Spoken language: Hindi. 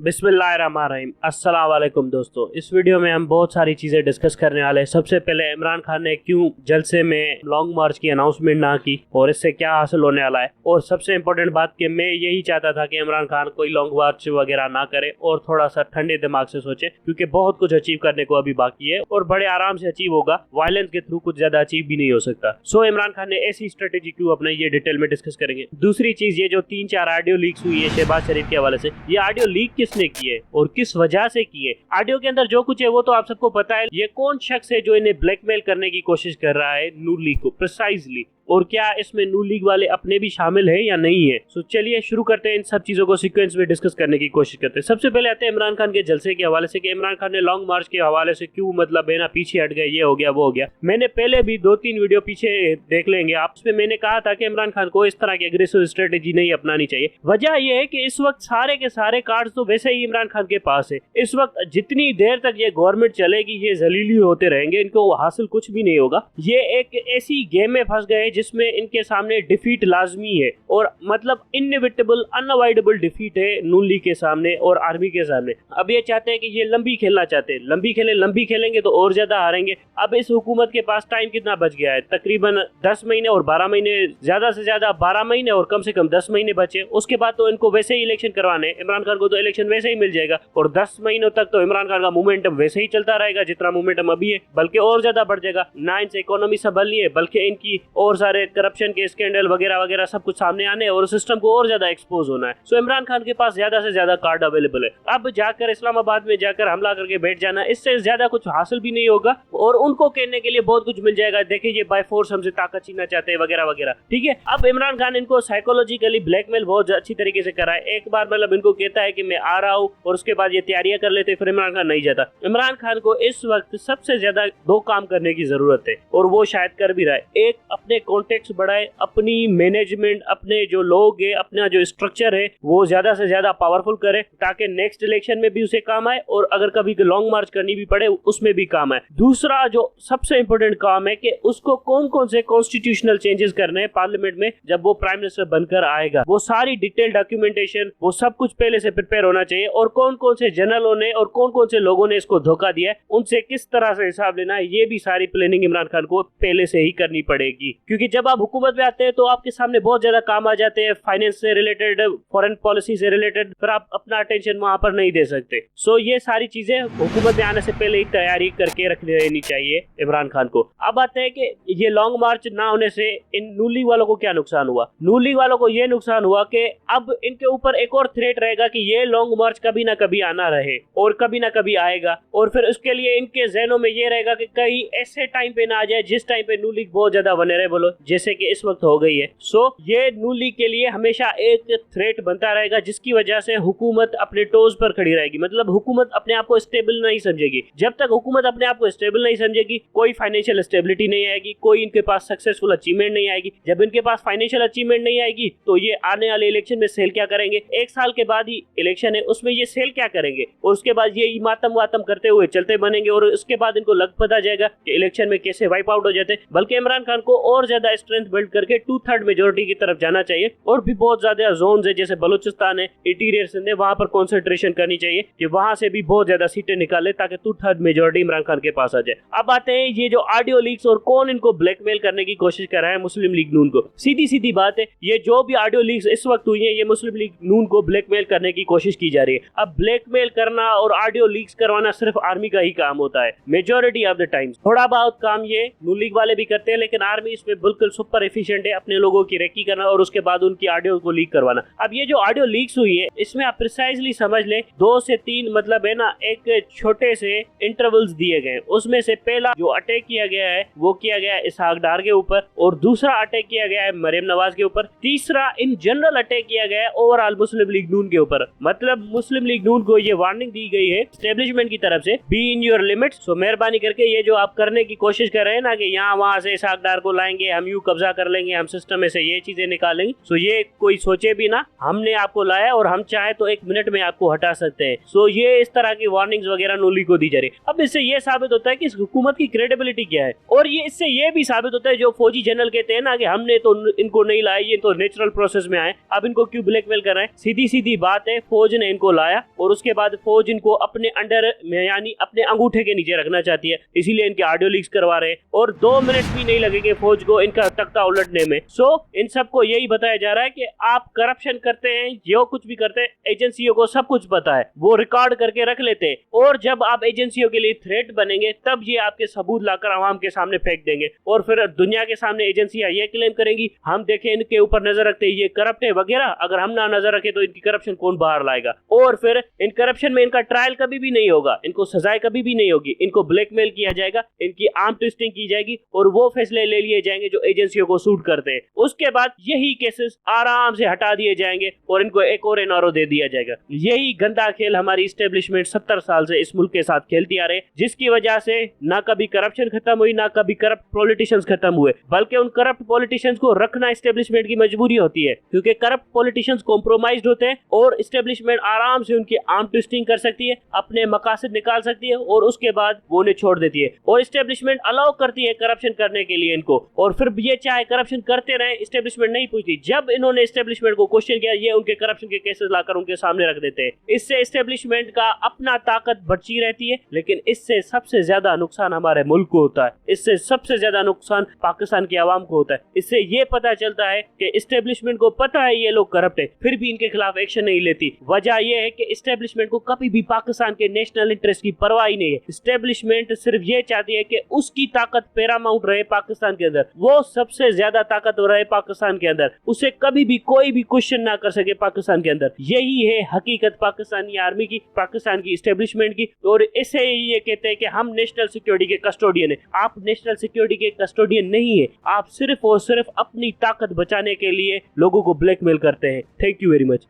बिस्मिल्लाहिर्रहमानिर्रहीम। अस्सलाम वालेकुम दोस्तों, इस वीडियो में हम बहुत सारी चीज़ें डिस्कस करने वाले हैं। सबसे पहले इमरान खान ने क्यों जलसे में लॉन्ग मार्च की अनाउंसमेंट ना की और इससे क्या हासिल होने वाला है, और सबसे इम्पोर्टेंट बात कि मैं यही चाहता था कि इमरान खान कोई लॉन्ग मार्च वगैरह ना करे और थोड़ा सा ठंडे दिमाग से सोचे, क्योंकि बहुत कुछ अचीव करने को अभी बाकी है और बड़े आराम से अचीव होगा। वायलेंस के थ्रू कुछ ज्यादा अचीव भी नहीं हो सकता। सो इमरान खान ने ऐसी स्ट्रेटेजी क्यों अपनाई, ये डिटेल में डिस्कस करेंगे। दूसरी चीज, ये जो 3-4 ऑडियो लीक्स हुई है शहबाज शरीफ के हवाले से, ये ऑडियो लीक किसने की है और किस वजह से की है। ऑडियो के अंदर जो कुछ है वो तो आप सबको पता है। ये कौन शख्स है जो इन्हें ब्लैकमेल करने की कोशिश कर रहा है नून लीग को प्रिसाइजली, और क्या इसमें नून लीग वाले अपने भी शामिल है या नहीं है। सो चलिए शुरू करते हैं, इन सब चीजों को सीक्वेंस में डिस्कस करने की कोशिश करते हैं। सबसे पहले आते हैं इमरान खान के जलसे के हवाले से कि इमरान खान ने लॉन्ग मार्च के हवाले से क्यों मतलब है ना पीछे हट गए, ये हो गया वो हो गया। मैंने पहले भी 2-3 वीडियो पीछे देख लेंगे आप, उसमें मैंने कहा था कि इमरान खान को इस तरह की एग्रेसिव स्ट्रेटेजी नहीं अपनानी चाहिए। वजह यह है कि इस वक्त सारे के सारे कार्ड्स तो वैसे ही इमरान खान के पास है। इस वक्त जितनी देर तक ये गवर्नमेंट चलेगी ये जलीली होते रहेंगे, इनको हासिल कुछ भी नहीं होगा। ये एक ऐसी गेम में फंस गए जिसमें इनके सामने डिफीट लाजमी है, और मतलब इनएविटेबल अनअवॉइडेबल डिफीट है नून लीग के सामने और आर्मी के सामने। अब ये चाहते हैं कि ये लंबी खेलना चाहते हैं, लंबी खेलेंगे तो और ज्यादा हारेंगे। अब इस हुकूमत के पास टाइम कितना बच गया है, तकरीबन 10 महीने और 12 महीने, ज्यादा से ज्यादा 12 महीने और कम से कम 10 महीने बचे। उसके बाद तो इनको वैसे ही इलेक्शन करवाने, इमरान खान को तो इलेक्शन वैसे ही मिल जाएगा, और 10 महीनों तक तो इमरान खान का मोमेंटम वैसे ही चलता रहेगा जितना मोमेंटम अभी है, बल्कि और ज्यादा बढ़ जाएगा। ना इनसे इकोनॉमी संभलनी है, बल्कि इनकी और सारे करप्शन के स्कैंडल वगैरह वगैरह सब कुछ सामने आने और सिस्टम को और ज्यादा एक्सपोज होना है। सो इमरान खान के पास ज्यादा से ज्यादा कार्ड अवेलेबल है। अब जाकर इस्लामाबाद में जाकर हमला करके बैठ जाना, इससे ज्यादा कुछ हासिल भी नहीं होगा और उनको कहने के लिए बहुत कुछ मिल जाएगा, देखिए ये बाय फोर्स हमसे ताकत छीनना चाहते हैं वगैरह वगैरह। ठीक है, अब इमरान खान इनको साइकोलॉजिकली ब्लैकमेल बहुत अच्छी तरीके से करा है। एक बार मतलब इनको कहता है कि मैं आ रहा हूँ और उसके बाद ये तैयारियां कर लेते, फिर इमरान खान नहीं जाता। इमरान खान को इस वक्त सबसे ज्यादा 2 काम करने की जरूरत है और वो शायद कर भी रहा है। एक, अपने कॉन्टेक्ट बढ़ाए, अपनी मैनेजमेंट, अपने जो लोग है, अपना जो स्ट्रक्चर है वो ज्यादा से ज्यादा पावरफुल करे, ताकि नेक्स्ट इलेक्शन में भी उसे काम आए और अगर कभी लॉन्ग मार्च करनी भी पड़े उसमें भी काम आए। दूसरा जो सबसे इंपॉर्टेंट काम है कि उसको कौन कौन से कॉन्स्टिट्यूशनल चेंजेस करने हैं पार्लियामेंट में जब वो प्राइम मिनिस्टर बनकर आएगा, वो सारी डिटेल डॉक्यूमेंटेशन, वो सब कुछ पहले से प्रिपेयर होना चाहिए। और कौन कौन से जनरलों ने और कौन कौन से लोगों ने इसको धोखा दिया है, उनसे किस तरह से हिसाब लेना है, ये भी सारी प्लानिंग इमरान खान को पहले से ही करनी पड़ेगी। क्योंकि जब आप हुकूमत में आते हैं तो आपके सामने बहुत ज्यादा काम आ जाते हैं, फाइनेंस से रिलेटेड, फॉरेन पॉलिसी से रिलेटेड, फिर आप अपना अटेंशन वहां पर नहीं दे सकते। सो ये सारी चीजें हुकूमत में आने से पहले ही तैयारी करके रख लेनी चाहिए इमरान खान को। अब आते हैं कि ये लॉन्ग मार्च ना होने से इन नून लीग वालों को क्या नुकसान हुआ। नून लीग वालों को ये नुकसान हुआ कि अब इनके ऊपर एक और थ्रेट रहेगा कि ये लॉन्ग मार्च कभी ना कभी आना रहे और कभी ना कभी आएगा, और फिर उसके लिए इनके जहनों में ये रहेगा कि कहीं ऐसे टाइम पे ना आ जाए जिस टाइम पे नून लीग बहुत ज्यादा वनरेबल हो, जैसे कि इस वक्त हो गई है। सो ये नून लीग के लिए हमेशा एक थ्रेट बनता रहेगा, जिसकी वजह से हुकूमत अपने टोज पर खड़ी रहेगी। मतलब हुकूमत अपने आप को स्टेबल नहीं समझेगी। जब तक हुकूमत अपने आप को स्टेबल नहीं समझेगी, कोई फाइनेंशियल स्टेबिलिटी नहीं आएगी, कोई इनके पास सक्सेसफुल अचीवमेंट नहीं आएगी। जब इनके पास फाइनेंशियल अचीवमेंट नहीं आएगी तो ये आने वाले इलेक्शन में सेल क्या करेंगे, 1 साल के बाद ही इलेक्शन है, उसमें ये सेल क्या करेंगे, और उसके बाद ये मातम वातम करते हुए चलते बनेंगे, और उसके बाद इनको लग पता जाएगा कि इलेक्शन में कैसे वाइप आउट हो जाते। बल्कि इमरान खान को और ज्यादा स्ट्रेंथ बिल्ड करके 2/3 मेजोरिटी की तरफ जाना चाहिए, और भी बहुत ज्यादा जोन है जैसे बलूचिस्तान है, इंटीरियर सिंध है, वहां पर कॉन्सेंट्रेशन करनी चाहिए कि वहां से भी बहुत ज्यादा सीटें निकाले ताकि 2/3 मेजोरिटी इमरान खान के पास आ जाए। अब आते हैं ये जो ऑडियो लीक्स और कौन इनको ब्लैकमेल करने की कोशिश कर रहा है, मुस्लिम लीग नून को। सीधी सीधी बात है, ये जो भी ऑडियो लीक्स इस वक्त हुई है, ये मुस्लिम लीग नून को ब्लैकमेल करने की कोशिश की जा रही है। अब ब्लैकमेल करना और ऑडियो लीक्स करवाना सिर्फ आर्मी का ही काम होता है मेजोरिटी ऑफ द टाइम। थोड़ा बहुत काम ये नून लीग वाले भी करते हैं, लेकिन आर्मी इसमें बिल्कुल सुपर एफिशिएंट है, अपने लोगों की रेकी करना और उसके बाद उनकी ऑडियो को लीक करवाना। अब ये जो ऑडियो लीक्स हुई है, इसमें आप प्रिसाइजली समझ ले 2 से 3 मतलब है ना, एक छोटे से इंटरवल्स दिए गए। उसमें से पहला जो अटैक किया गया है वो किया गया है इसहाक डार के ऊपर, और दूसरा अटैक किया गया है मरियम नवाज के ऊपर, तीसरा इन जनरल अटैक किया गया है ओवरऑल मुस्लिम लीग नून के ऊपर। मतलब मुस्लिम लीग नून को ये वार्निंग दी गई है एस्टेब्लिशमेंट की तरफ से, बी इन योर लिमिट्स। सो मेहरबानी करके ये जो आप करने की कोशिश कर रहे हैं ना कि यहाँ वहां से इसहाक डार को लाएंगे, हम यूं कब्जा कर लेंगे, हम सिस्टम में से ये चीजें निकालेंगे। सो ये कोई सोचे भी ना, हमने आपको लाया और हम चाहे तो 1 मिनट में आपको हटा सकते हैं। सो ये इस तरह की वार्निंग्स वगैरह नूली को दी जा रही। अब इससे ये साबित होता है कि इस हुकूमत की क्रेडिबिलिटी क्या है, और ये इससे ये भी साबित होता है जो फौजी जनरल कहते हैं ना कि हमने तो इनको नहीं लाया, ये तो नेचुरल प्रोसेस में आए, अब इनको क्यों ब्लैकमेल कर रहे हैं। सीधी सीधी बात है, फौज ने इनको लाया और उसके बाद फौज इनको अपने अंडर में यानी अपने अंगूठे के नीचे रखना चाहती है, इसीलिए इनके ऑडियो लीक्स करवा रहे हैं और 2 मिनट भी नहीं लगेंगे फौज को इनका तख्ता उलटने में। सो इन सबको यही बताया जा रहा है कि आप करप्शन करते हैं, जो कुछ भी करते हैं, एजेंसियों को सब कुछ पता है, वो रिकॉर्ड करके रख लेते हैं, और जब आप एजेंसियों के लिए थ्रेट बनेंगे तब ये आपके सबूत लाकर आवाम के सामने फेंक देंगे और फिर दुनिया के सामने एजेंसियां ये क्लेम करेंगी हम देखें इनके ऊपर नजर रखते हैं, ये करप्ट है वगैरह। अगर हम ना नजर रखें तो इनकी करप्शन कौन बाहर लाएगा, और फिर इन करप्शन में इनका ट्रायल कभी भी नहीं होगा, इनको सजाएं कभी भी नहीं होगी, इनको ब्लैकमेल किया जाएगा, इनकी आर्म ट्विस्टिंग की जाएगी और वो फैसले ले लिए जाएंगे जो एजेंसियों को सूट करते हैं। उसके बाद यही केसेस आराम से हटा दिए जाएंगे और इनको एक और एनआरओ दे दिया जाएगा। यही गंदा खेल हमारी इस्टेब्लिशमेंट 70 साल से इस मुल्क के साथ खेलती आ रही, जिसकी वजह से ना कभी करप्शन खत्म हुई, ना कभी करप्ट पॉलिटिशियंस खत्म हुए, बल्कि उन करप्ट पॉलिटिशियंस को रखना इस्टेब्लिशमेंट की मजबूरी होती है, क्योंकि करप्ट पॉलिटिशियंस कॉम्प्रोमाइज्ड होते हैं और इस्टेब्लिशमेंट आराम से उनकी आर्म ट्विस्टिंग कर सकती है, अपने मकासद निकाल सकती है और उसके बाद वो उन्हें छोड़ देती है। और इस्टेब्लिशमेंट अलाउ करती है करप्शन करने के लिए इनको, और फिर ये चाहे करप्शन करते रहे, इस्टेब्लिशमेंट नहीं पूछती। जब इन्होंने इस्टेब्लिशमेंट को क्वेश्चन किया, ये उनके करप्शन के केसेस लाकर उनके सामने रख देते हैं। इससे इस्टेब्लिशमेंट का अपना ताकत बढ़ती रहती है, लेकिन इससे सबसे ज्यादा नुकसान हमारे मुल्क को होता है, इससे सबसे ज्यादा नुकसान पाकिस्तान की आवाम को होता है। इससे ये पता चलता है कि इस्टेब्लिशमेंट को पता है ये लोग करप्ट है, फिर भी इनके खिलाफ एक्शन नहीं लेती। वजह यह है कि इस्टेब्लिशमेंट को कभी भी पाकिस्तान के नेशनल इंटरेस्ट की परवाह ही नहीं है। इस्टेब्लिशमेंट सिर्फ ये चाहती है कि उसकी ताकत पैरामाउंट रहे पाकिस्तान के अंदर, वो सबसे ज्यादा ताकतवर रहे पाकिस्तान के अंदर, उसे कभी भी कोई भी क्वेश्चन ना कर सके पाकिस्तान के अंदर। यही है हकीकत पाकिस्तानी आर्मी की, पाकिस्तान की इस्टेब्लिशमेंट की, और इसे ये कहते हैं कि हम नेशनल सिक्योरिटी के कस्टोडियन है। आप नेशनल सिक्योरिटी के कस्टोडियन नहीं है, आप सिर्फ और सिर्फ अपनी ताकत बचाने के लिए लोगों को ब्लैकमेल करते हैं। Thank you very much.